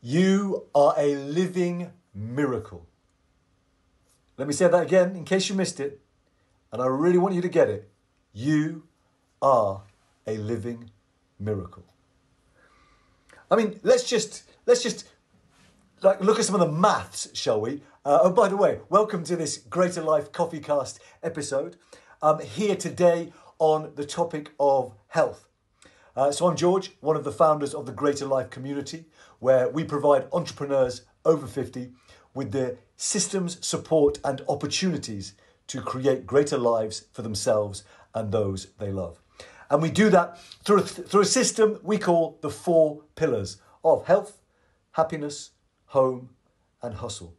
You are a living miracle. Let me say that again in case you missed it. And I really want you to get it. You are a living miracle. I mean, let's just look at some of the maths, shall we? Oh, by the way, welcome to this Greater Life CoffeeCast episode. Here today on the topic of health. So I'm George, one of the founders of the Greater Life community, where we provide entrepreneurs over 50 with the systems, support and opportunities to create greater lives for themselves and those they love. And we do that through a system we call the 4 pillars of health, happiness, home and hustle.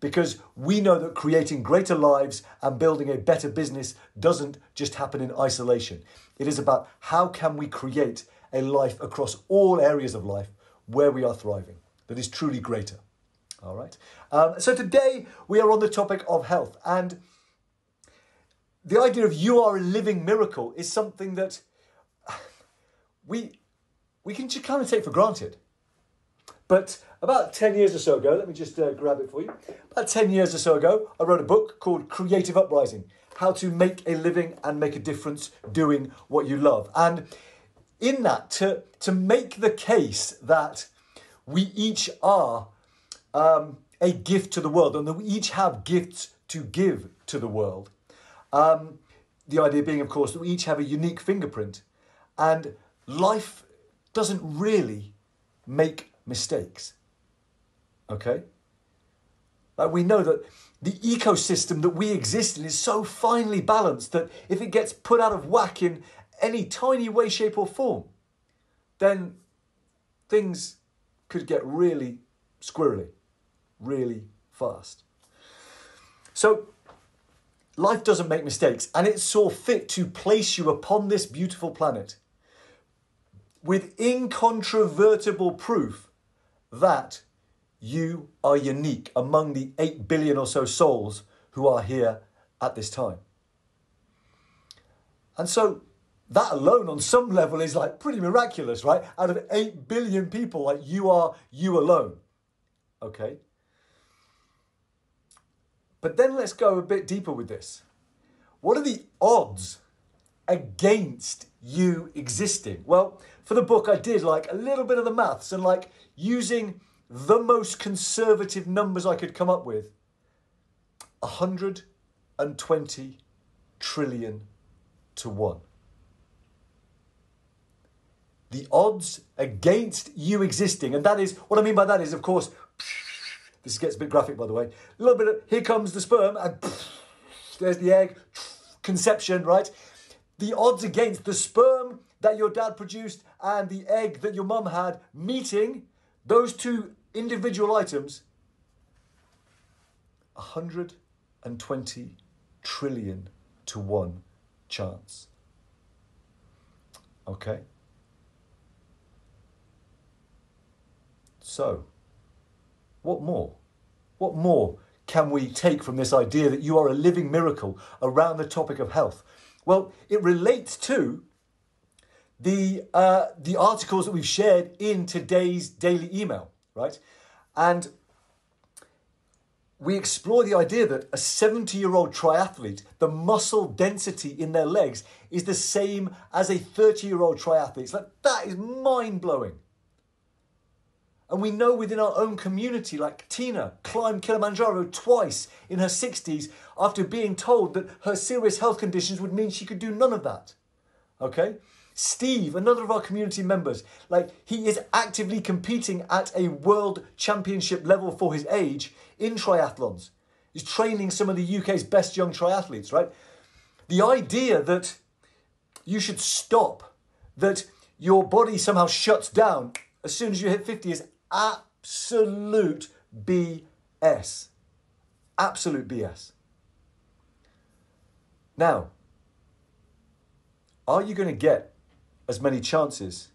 Because we know that creating greater lives and building a better business doesn't just happen in isolation. It is about how can we create a life across all areas of life where we are thriving, that is truly greater. All right. So today we are on the topic of health, and the idea of you are a living miracle is something that we can just kind of take for granted. But about 10 years or so ago, let me just grab it for you. About 10 years or so ago, I wrote a book called Creative Uprising, How to Make a Living and Make a Difference Doing What You Love. And in that, to make the case that we each are a gift to the world and that we each have gifts to give to the world. The idea being, of course, that we each have a unique fingerprint and life doesn't really make mistakes. Okay? Like we know that the ecosystem that we exist in is so finely balanced that if it gets put out of whack in any tiny way, shape or form, then things could get really squirrely, really fast. So life doesn't make mistakes, and it saw fit to place you upon this beautiful planet with incontrovertible proof that you are unique among the 8 billion or so souls who are here at this time. And so that alone on some level is like pretty miraculous, right? Out of 8 billion people, like you are you alone. Okay? But then let's go a bit deeper with this. What are the odds against you existing? Well, for the book, I did like a little bit of the maths and like using the most conservative numbers I could come up with. 120 trillion to 1. The odds against you existing, and that is, what I mean by that is, of course, this gets a bit graphic, by the way. A little bit of, here comes the sperm, and there's the egg, conception, right? The odds against the sperm that your dad produced and the egg that your mum had meeting, those two individual items, 120 trillion to 1 chance. Okay? So, what more? What more can we take from this idea that you are a living miracle around the topic of health? Well, it relates to the articles that we've shared in today's daily email, right? And we explore the idea that a 70-year-old triathlete, the muscle density in their legs is the same as a 30-year-old triathlete. It's like, that is mind-blowing. And we know within our own community, like Tina climbed Kilimanjaro twice in her 60s after being told that her serious health conditions would mean she could do none of that. Okay? Steve, another of our community members, like he is actively competing at a world championship level for his age in triathlons. He's training some of the UK's best young triathletes, right? The idea that you should stop, that your body somehow shuts down as soon as you hit 50 is absolute BS. Absolute BS. Now, are you going to get as many chances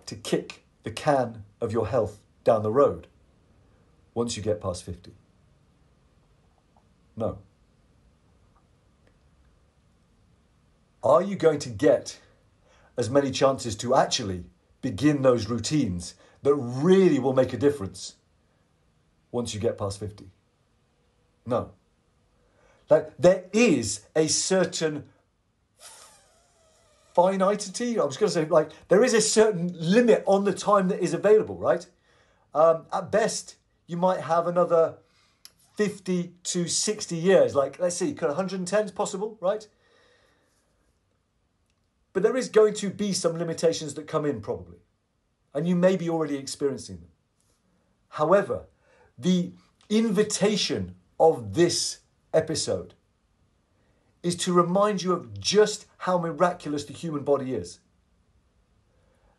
to kick the can of your health down the road once you get past 50? No. Are you going to get as many chances to actually begin those routines that really will make a difference once you get past 50. No. Like, there is a certain finitity. I was going to say, like, there is a certain limit on the time that is available, right? At best, you might have another 50 to 60 years. Like, let's see, could 110 is possible, right? But there is going to be some limitations that come in, probably. And you may be already experiencing them. However, the invitation of this episode is to remind you of just how miraculous the human body is.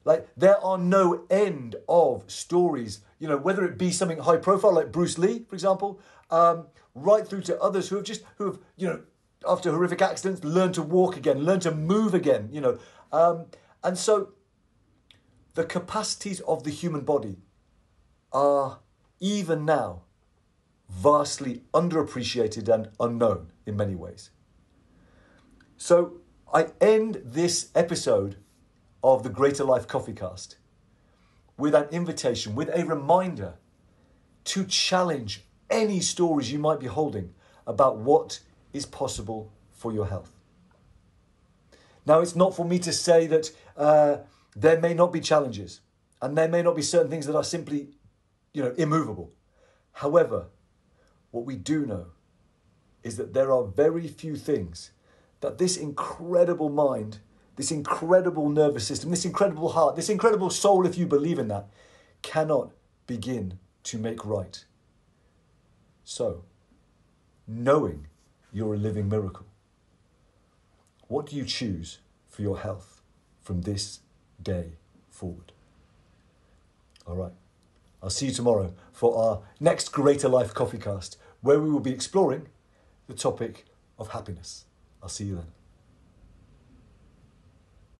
Like, there are no end of stories, you know, whether it be something high profile like Bruce Lee, for example, right through to others who have, you know, after horrific accidents, learned to walk again, learned to move again, you know. And so the capacities of the human body are, even now, vastly underappreciated and unknown in many ways. So I end this episode of the Greater Life CoffeeCast with an invitation, with a reminder to challenge any stories you might be holding about what is possible for your health. Now, it's not for me to say that there may not be challenges and there may not be certain things that are simply, you know, immovable. However, what we do know is that there are very few things that this incredible mind, this incredible nervous system, this incredible heart, this incredible soul, if you believe in that, cannot begin to make right. So, knowing you're a living miracle, what do you choose for your health from this day forward? All right. I'll see you tomorrow for our next Greater Life CoffeeCast, where we will be exploring the topic of happiness. I'll see you then.